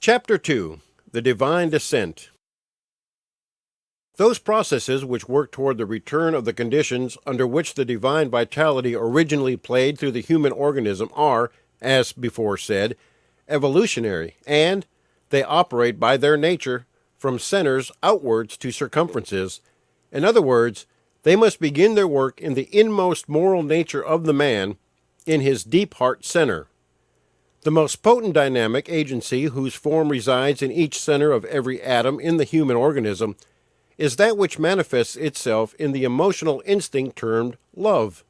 Chapter 2. The Divine Descent. Those processes which work toward the return of the conditions under which the divine vitality originally played through the human organism are, as before said, evolutionary, and they operate by their nature from centers outwards to circumferences. In other words, they must begin their work in the inmost moral nature of the man, in his deep heart center. The most potent dynamic agency whose form resides in each center of every atom in the human organism is that which manifests itself in the emotional instinct termed love.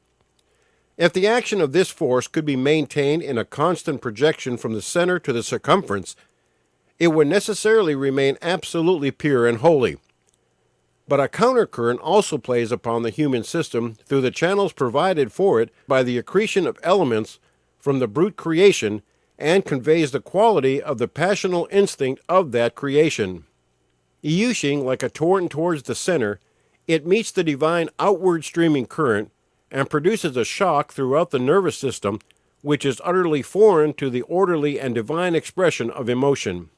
If the action of this force could be maintained in a constant projection from the center to the circumference, it would necessarily remain absolutely pure and holy. But a countercurrent also plays upon the human system through the channels provided for it by the accretion of elements from the brute creation and conveys the quality of the passional instinct of that creation. Issuing like a torrent towards the center, it meets the divine outward streaming current and produces a shock throughout the nervous system which is utterly foreign to the orderly and divine expression of emotion.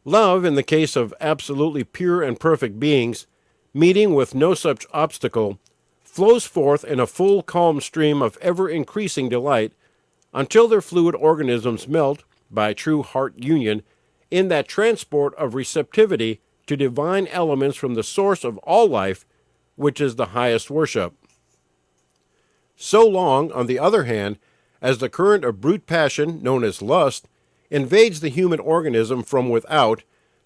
Love, in the case of absolutely pure and perfect beings, meeting with no such obstacle, flows forth in a full calm stream of ever-increasing delight until their fluid organisms melt, by true heart union, in that transport of receptivity to divine elements from the source of all life, which is the highest worship. So long, on the other hand, as the current of brute passion, known as lust, invades the human organism from without,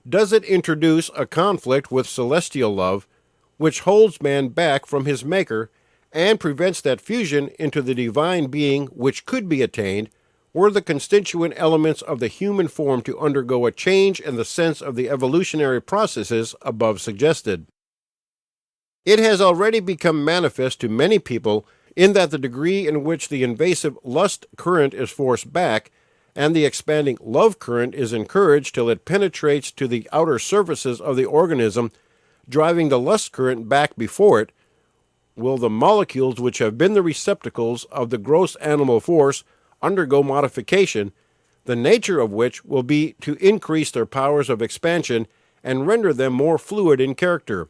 does it introduce a conflict with celestial love, which holds man back from his Maker, and prevents that fusion into the divine being which could be attained, were the constituent elements of the human form to undergo a change in the sense of the evolutionary processes above suggested. It has already become manifest to many people in that the degree in which the invasive lust current is forced back and the expanding love current is encouraged till it penetrates to the outer surfaces of the organism, driving the lust current back before it, will the molecules which have been the receptacles of the gross animal force undergo modification, the nature of which will be to increase their powers of expansion and render them more fluid in character.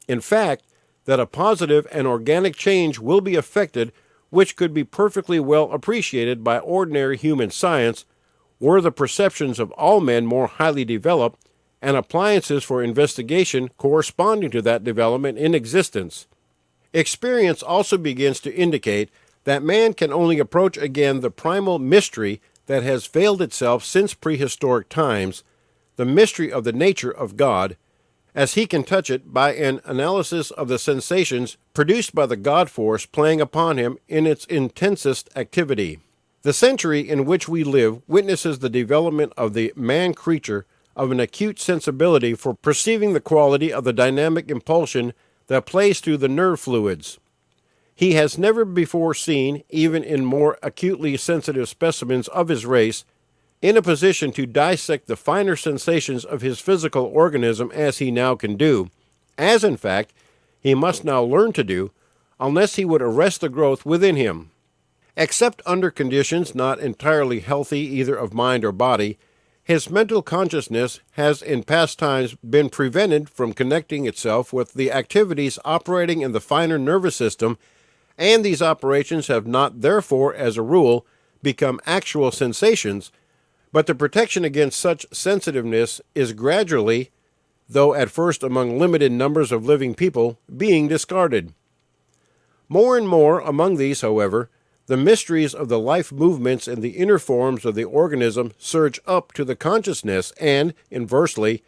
In fact, that a positive and organic change will be effected which could be perfectly well appreciated by ordinary human science were the perceptions of all men more highly developed and appliances for investigation corresponding to that development in existence. Experience also begins to indicate that man can only approach again the primal mystery that has veiled itself since prehistoric times, the mystery of the nature of God, as he can touch it by an analysis of the sensations produced by the God force playing upon him in its intensest activity. The century in which we live witnesses the development of the man-creature of an acute sensibility for perceiving the quality of the dynamic impulsion that plays through the nerve fluids. He has never before seen, even in more acutely sensitive specimens of his race, in a position to dissect the finer sensations of his physical organism as he now can do, as in fact he must now learn to do, unless he would arrest the growth within him. Except under conditions not entirely healthy either of mind or body, his mental consciousness has in past times been prevented from connecting itself with the activities operating in the finer nervous system, and these operations have not therefore, as a rule, become actual sensations, but the protection against such sensitiveness is gradually, though at first among limited numbers of living people, being discarded. More and more among these, however, the mysteries of the life movements in the inner forms of the organism surge up to the consciousness and, inversely,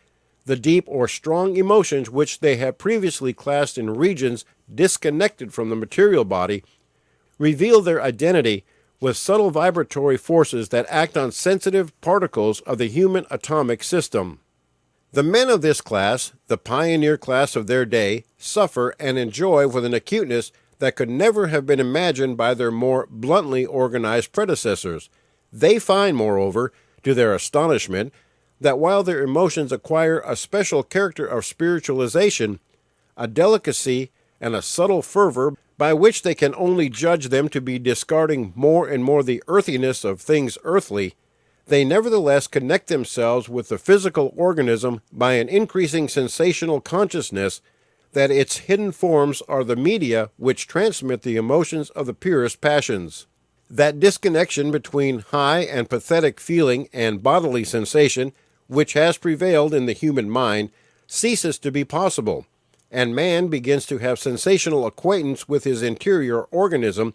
the deep or strong emotions which they have previously classed in regions disconnected from the material body, reveal their identity with subtle vibratory forces that act on sensitive particles of the human atomic system. The men of this class, the pioneer class of their day, suffer and enjoy with an acuteness that could never have been imagined by their more bluntly organized predecessors. They find, moreover, to their astonishment, that while their emotions acquire a special character of spiritualization, a delicacy and a subtle fervor by which they can only judge them to be discarding more and more the earthiness of things earthly, they nevertheless connect themselves with the physical organism by an increasing sensational consciousness that its hidden forms are the media which transmit the emotions of the purest passions. That disconnection between high and pathetic feeling and bodily sensation, which has prevailed in the human mind, ceases to be possible, and man begins to have sensational acquaintance with his interior organism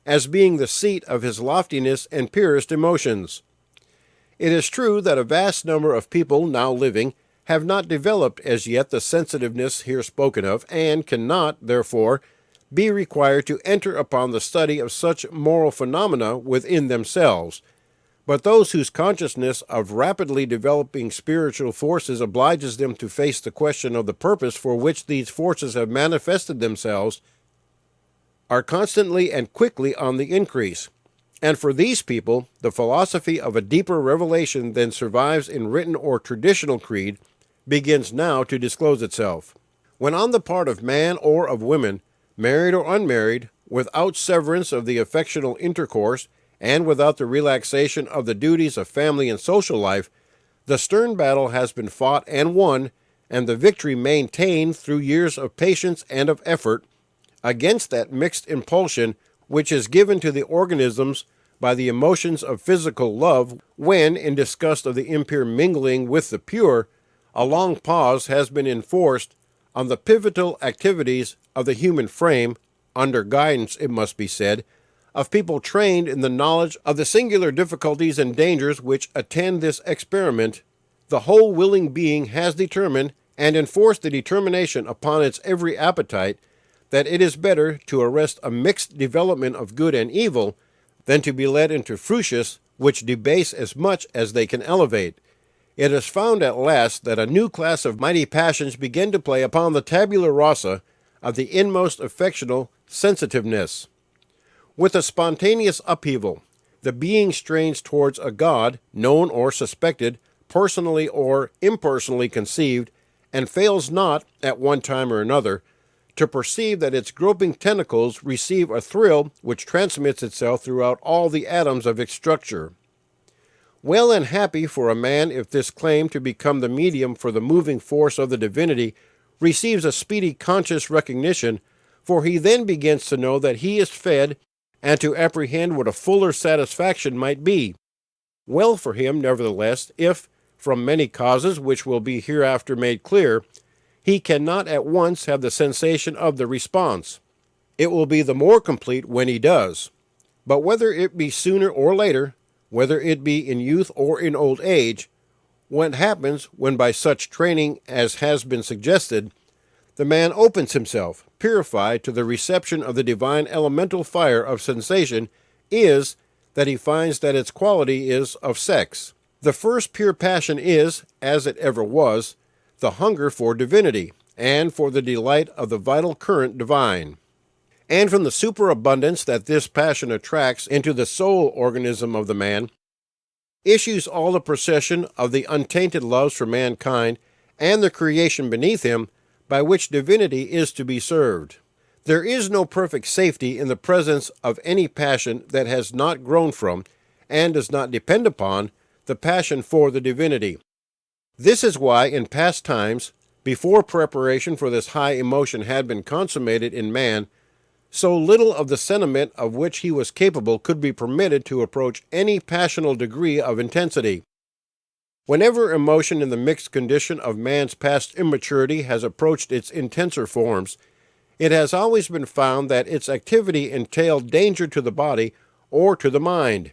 as being the seat of his loftiness and purest emotions. It is true that a vast number of people now living have not developed as yet the sensitiveness here spoken of, and cannot, therefore, be required to enter upon the study of such moral phenomena within themselves. But those whose consciousness of rapidly developing spiritual forces obliges them to face the question of the purpose for which these forces have manifested themselves are constantly and quickly on the increase. And for these people, the philosophy of a deeper revelation than survives in written or traditional creed begins now to disclose itself. When on the part of man or of women, married or unmarried, without severance of the affectional intercourse, and without the relaxation of the duties of family and social life, the stern battle has been fought and won, and the victory maintained through years of patience and of effort, against that mixed impulsion which is given to the organisms by the emotions of physical love when, in disgust of the impure mingling with the pure, a long pause has been enforced on the pivotal activities of the human frame, under guidance, it must be said, of people trained in the knowledge of the singular difficulties and dangers which attend this experiment. The whole willing being has determined, and enforced the determination upon its every appetite, that it is better to arrest a mixed development of good and evil than to be led into fruitions which debase as much as they can elevate. It is found at last that a new class of mighty passions begin to play upon the tabula rasa of the inmost affectional sensitiveness. With a spontaneous upheaval, the being strains towards a God, known or suspected, personally or impersonally conceived, and fails not, at one time or another, to perceive that its groping tentacles receive a thrill which transmits itself throughout all the atoms of its structure. Well and happy for a man if this claim to become the medium for the moving force of the divinity receives a speedy conscious recognition, for he then begins to know that he is fed and to apprehend what a fuller satisfaction might be. Well for him, nevertheless, if, from many causes which will be hereafter made clear, he cannot at once have the sensation of the response. It will be the more complete when he does. But whether it be sooner or later, whether it be in youth or in old age, what happens when by such training as has been suggested, the man opens himself, purified to the reception of the divine elemental fire of sensation, is that he finds that its quality is of sex. The first pure passion is, as it ever was, the hunger for divinity, and for the delight of the vital current divine. And from the superabundance that this passion attracts into the soul organism of the man, issues all the procession of the untainted loves for mankind and the creation beneath him, by which divinity is to be served. There is no perfect safety in the presence of any passion that has not grown from, and does not depend upon, the passion for the divinity. This is why, in past times, before preparation for this high emotion had been consummated in man, so little of the sentiment of which he was capable could be permitted to approach any passional degree of intensity. Whenever emotion in the mixed condition of man's past immaturity has approached its intenser forms, it has always been found that its activity entailed danger to the body or to the mind.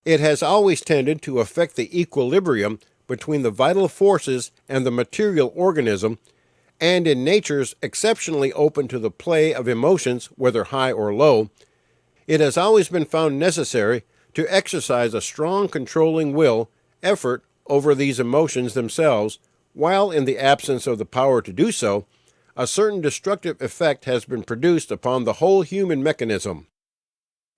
It has always tended to affect the equilibrium between the vital forces and the material organism, and in natures exceptionally open to the play of emotions, whether high or low, it has always been found necessary to exercise a strong controlling effort over these emotions themselves, while in the absence of the power to do so, a certain destructive effect has been produced upon the whole human mechanism.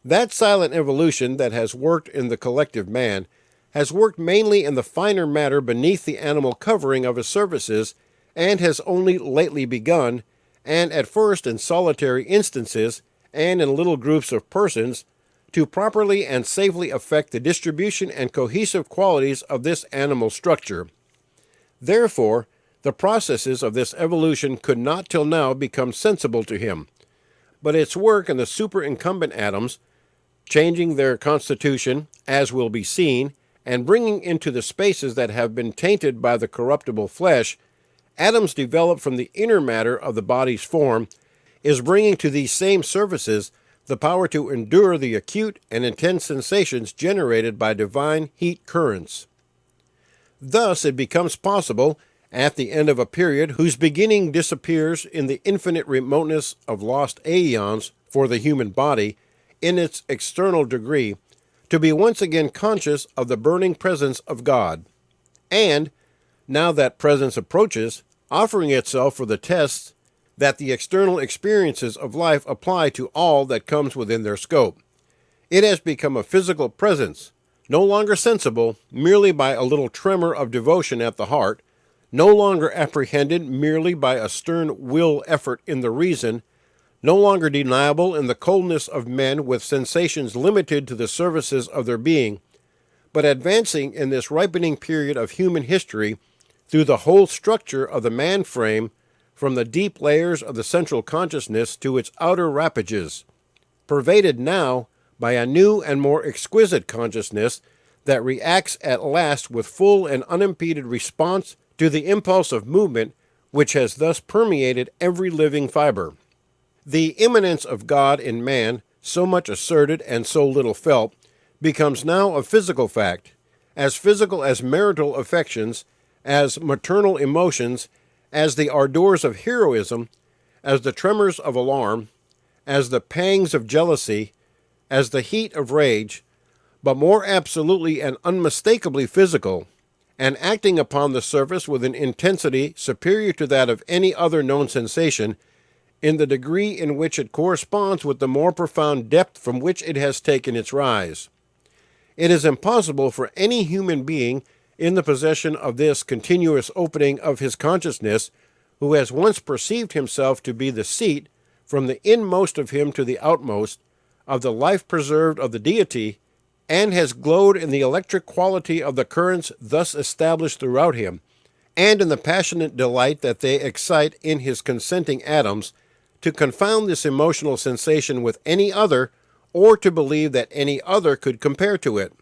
That silent evolution that has worked in the collective man has worked mainly in the finer matter beneath the animal covering of his services, and has only lately begun, and at first in solitary instances, and in little groups of persons, to properly and safely affect the distribution and cohesive qualities of this animal structure. Therefore, the processes of this evolution could not till now become sensible to him, but its work in the superincumbent atoms, changing their constitution, as will be seen, and bringing into the spaces that have been tainted by the corruptible flesh, atoms developed from the inner matter of the body's form, is bringing to these same surfaces the power to endure the acute and intense sensations generated by divine heat currents. Thus it becomes possible, at the end of a period whose beginning disappears in the infinite remoteness of lost aeons for the human body, in its external degree, to be once again conscious of the burning presence of God, and, now that presence approaches, offering itself for the tests that the external experiences of life apply to all that comes within their scope. It has become a physical presence, no longer sensible merely by a little tremor of devotion at the heart, no longer apprehended merely by a stern will effort in the reason, no longer deniable in the coldness of men with sensations limited to the services of their being, but advancing in this ripening period of human history through the whole structure of the man frame, from the deep layers of the central consciousness to its outer rapages, pervaded now by a new and more exquisite consciousness that reacts at last with full and unimpeded response to the impulse of movement which has thus permeated every living fiber. The immanence of God in man, so much asserted and so little felt, becomes now a physical fact, as physical as marital affections, as maternal emotions, as the ardors of heroism, as the tremors of alarm, as the pangs of jealousy, as the heat of rage, but more absolutely and unmistakably physical, and acting upon the surface with an intensity superior to that of any other known sensation, in the degree in which it corresponds with the more profound depth from which it has taken its rise. It is impossible for any human being in the possession of this continuous opening of his consciousness, who has once perceived himself to be the seat, from the inmost of him to the outmost, of the life preserved of the deity, and has glowed in the electric quality of the currents thus established throughout him, and in the passionate delight that they excite in his consenting atoms, to confound this emotional sensation with any other, or to believe that any other could compare to it.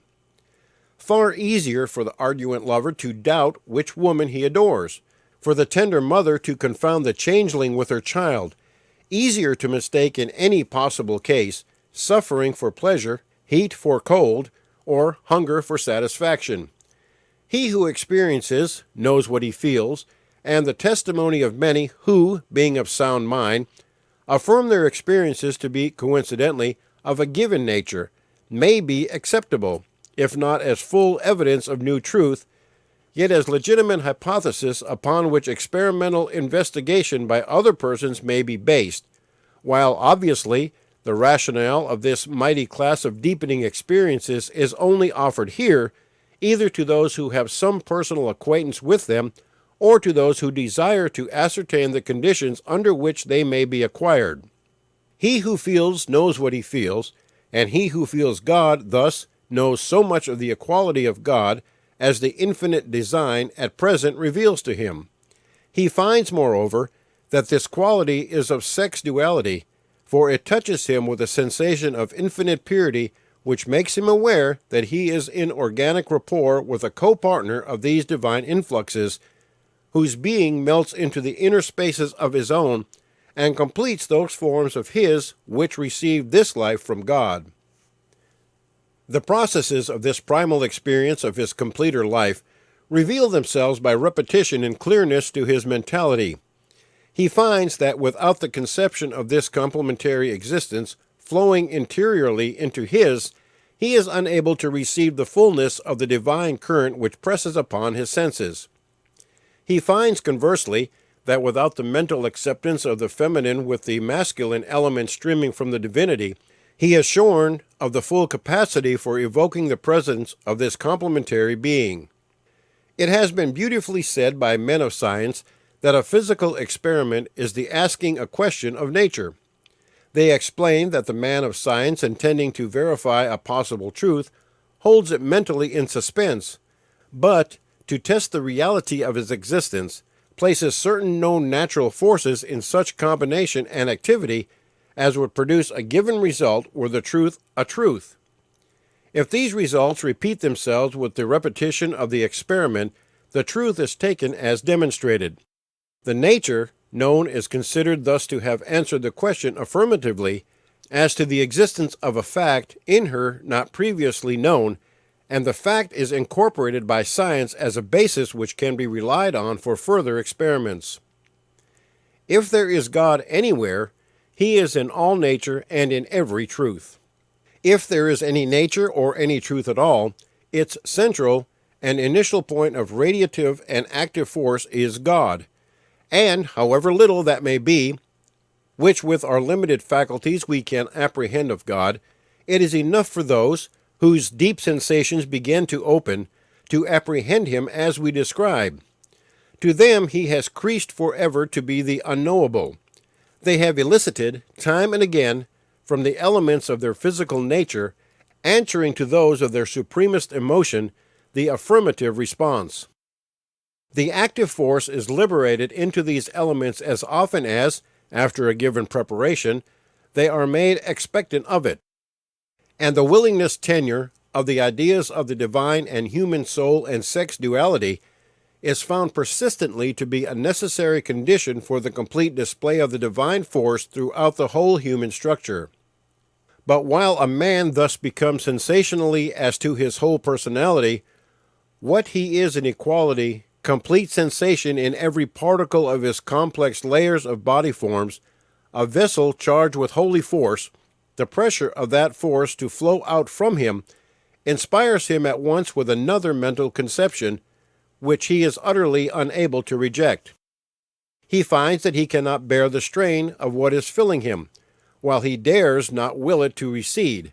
Far easier for the arguent lover to doubt which woman he adores, for the tender mother to confound the changeling with her child, easier to mistake in any possible case suffering for pleasure, heat for cold, or hunger for satisfaction. He who experiences knows what he feels, and the testimony of many who, being of sound mind, affirm their experiences to be coincidentally of a given nature, may be acceptable, if not as full evidence of new truth, yet as legitimate hypothesis upon which experimental investigation by other persons may be based, while obviously the rationale of this mighty class of deepening experiences is only offered here, either to those who have some personal acquaintance with them, or to those who desire to ascertain the conditions under which they may be acquired. He who feels knows what he feels, and he who feels God thus knows so much of the equality of God as the infinite design at present reveals to him. He finds, moreover, that this quality is of sex duality, for it touches him with a sensation of infinite purity which makes him aware that he is in organic rapport with a co-partner of these divine influxes, whose being melts into the inner spaces of his own and completes those forms of his which received this life from God. The processes of this primal experience of his completer life reveal themselves by repetition and clearness to his mentality. He finds that without the conception of this complementary existence flowing interiorly into his, he is unable to receive the fullness of the divine current which presses upon his senses. He finds, conversely, that without the mental acceptance of the feminine with the masculine element streaming from the divinity, he is shorn of the full capacity for evoking the presence of this complementary being. It has been beautifully said by men of science that a physical experiment is the asking a question of nature. They explain that the man of science intending to verify a possible truth holds it mentally in suspense, but, to test the reality of its existence, places certain known natural forces in such combination and activity as would produce a given result were the truth a truth. If these results repeat themselves with the repetition of the experiment, the truth is taken as demonstrated. The nature known is considered thus to have answered the question affirmatively as to the existence of a fact in her not previously known, and the fact is incorporated by science as a basis which can be relied on for further experiments. If there is God anywhere, he is in all nature and in every truth. If there is any nature or any truth at all, its central and initial point of radiative and active force is God, and, however little that may be, which with our limited faculties we can apprehend of God, it is enough for those whose deep sensations begin to open to apprehend him as we describe. To them he has creased forever to be the unknowable. They have elicited, time and again, from the elements of their physical nature, answering to those of their supremest emotion, the affirmative response. The active force is liberated into these elements as often as, after a given preparation, they are made expectant of it, and the willingness tenure of the ideas of the divine and human soul and sex duality is found persistently to be a necessary condition for the complete display of the divine force throughout the whole human structure. But while a man thus becomes sensationally as to his whole personality, what he is in equality, complete sensation in every particle of his complex layers of body forms, a vessel charged with holy force, the pressure of that force to flow out from him inspires him at once with another mental conception, which he is utterly unable to reject. He finds that he cannot bear the strain of what is filling him, while he dares not will it to recede,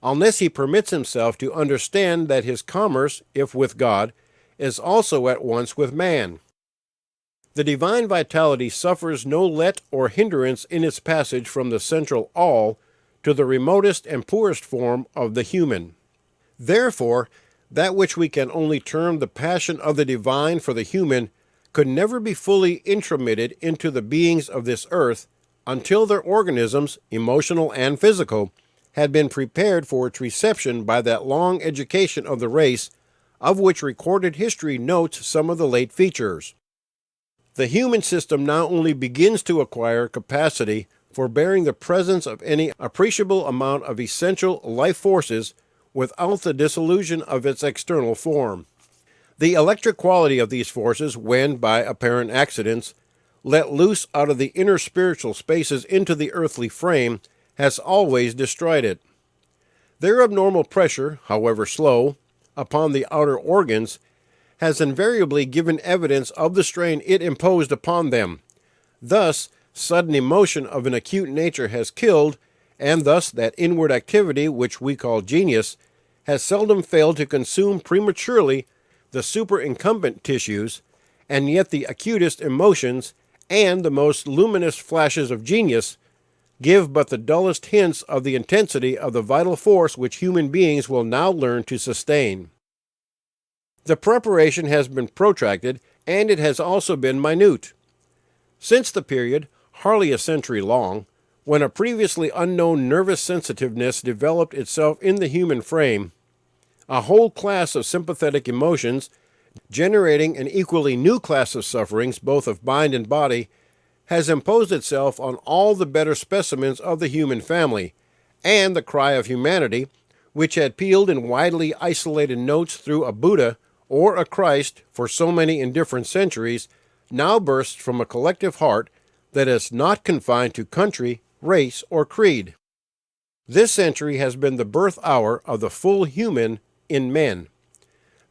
unless he permits himself to understand that his commerce, if with God, is also at once with man. The divine vitality suffers no let or hindrance in its passage from the central all to the remotest and poorest form of the human. Therefore, that which we can only term the passion of the divine for the human could never be fully intromitted into the beings of this earth until their organisms, emotional and physical, had been prepared for its reception by that long education of the race, of which recorded history notes some of the late features. The human system now only begins to acquire capacity for bearing the presence of any appreciable amount of essential life forces without the dissolution of its external form. The electric quality of these forces, when, by apparent accidents, let loose out of the inner spiritual spaces into the earthly frame, has always destroyed it. Their abnormal pressure, however slow, upon the outer organs, has invariably given evidence of the strain it imposed upon them. Thus, sudden emotion of an acute nature has killed, and thus that inward activity which we call genius has seldom failed to consume prematurely the superincumbent tissues, and yet the acutest emotions and the most luminous flashes of genius give but the dullest hints of the intensity of the vital force which human beings will now learn to sustain. The preparation has been protracted, and it has also been minute. Since the period, hardly a century long, when a previously unknown nervous sensitiveness developed itself in the human frame, a whole class of sympathetic emotions, generating an equally new class of sufferings both of mind and body, has imposed itself on all the better specimens of the human family, and the cry of humanity, which had pealed in widely isolated notes through a Buddha or a Christ for so many indifferent centuries, now bursts from a collective heart that is not confined to country, race, or creed. This century has been the birth hour of the full human in men.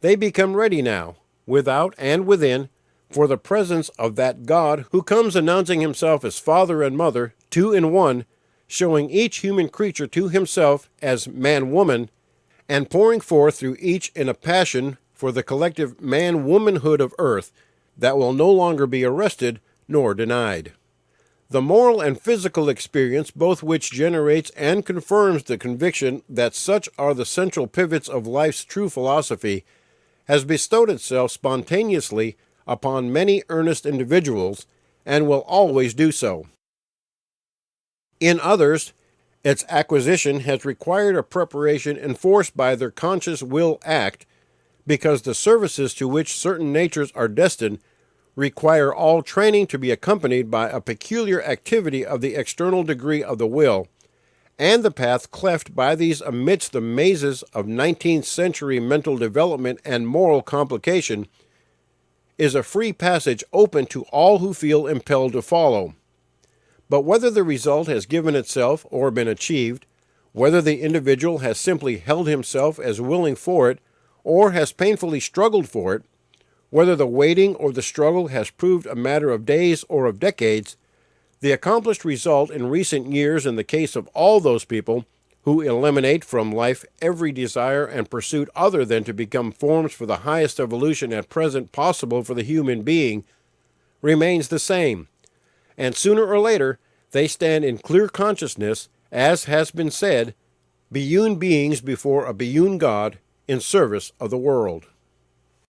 They become ready now, without and within, for the presence of that God who comes announcing himself as Father and Mother, two in one, showing each human creature to himself as man-woman, and pouring forth through each in a passion for the collective man-womanhood of earth that will no longer be arrested nor denied. The moral and physical experience, both which generates and confirms the conviction that such are the central pivots of life's true philosophy, has bestowed itself spontaneously upon many earnest individuals, and will always do so. In others, its acquisition has required a preparation enforced by their conscious will act, because the services to which certain natures are destined require all training to be accompanied by a peculiar activity of the external degree of the will, and the path cleft by these amidst the mazes of 19th-century mental development and moral complication is a free passage open to all who feel impelled to follow. But whether the result has given itself or been achieved, whether the individual has simply held himself as willing for it or has painfully struggled for it, whether the waiting or the struggle has proved a matter of days or of decades, the accomplished result in recent years in the case of all those people who eliminate from life every desire and pursuit other than to become forms for the highest evolution at present possible for the human being, remains the same, and sooner or later they stand in clear consciousness, as has been said, Beyond beings before a beyond God in service of the world.